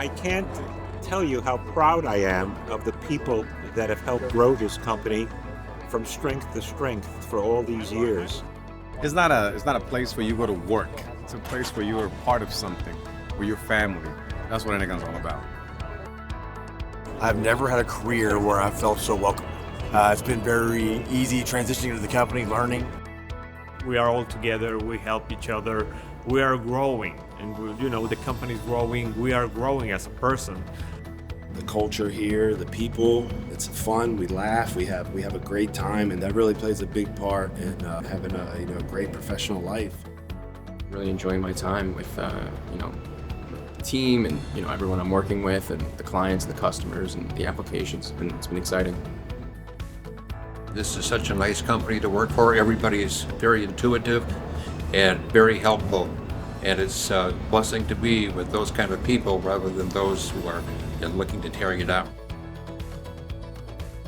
I can't tell you how proud I am of the people that have helped grow this company from strength to strength for all these years. It's not a place where you go to work. It's a place where you are part of something, where you're family. That's what ENECON's all about. I've never had a career where I felt so welcome. It's been very easy transitioning to the company, learning. We are all together, we help each other, we are growing, and the company's growing, we are growing as a person. The culture here, the people, it's fun, we laugh, we have a great time, and that really plays a big part in having a great professional life. Really enjoying my time with the team and everyone I'm working with, and the clients and the customers and the applications, and it's been exciting. This is such a nice company to work for. Everybody is very intuitive and very helpful, and it's a blessing to be with those kind of people rather than those who are looking to tear you down.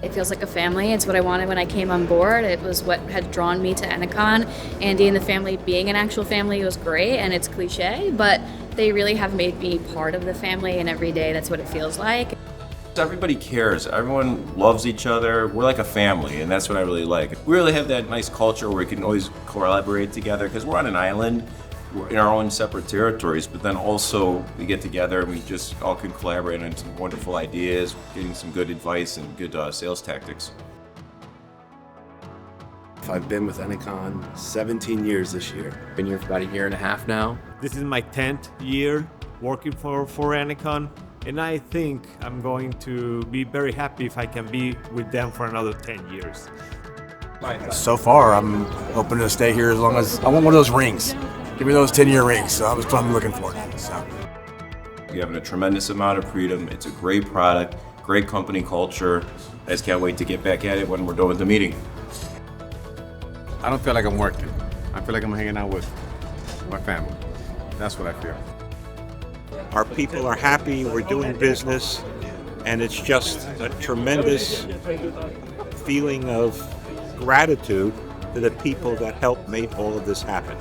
It feels like a family. It's what I wanted when I came on board. It was what had drawn me to ENECON. Andy and the family being an actual family was great, and it's cliche, but they really have made me part of the family, and every day that's what it feels like. Everybody cares. Everyone loves each other. We're like a family, and that's what I really like. We really have that nice culture where we can always collaborate together because we're on an island. We're in our own separate territories, but then also we get together and we just all can collaborate on some wonderful ideas, getting some good advice and good sales tactics. I've been with ENECON 17 years this year. Been here for about a year and a half now. This is my 10th year working for ENECON, and I think I'm going to be very happy if I can be with them for another 10 years. So far, I'm hoping to stay here as long as I want one of those rings. Give me those 10-year rings. So that's what I'm looking for. So. You're having a tremendous amount of freedom. It's a great product, great company culture. I just can't wait to get back at it when we're done with the meeting. I don't feel like I'm working. I feel like I'm hanging out with my family. That's what I feel. Our people are happy, we're doing business, and it's just a tremendous feeling of gratitude to the people that helped make all of this happen.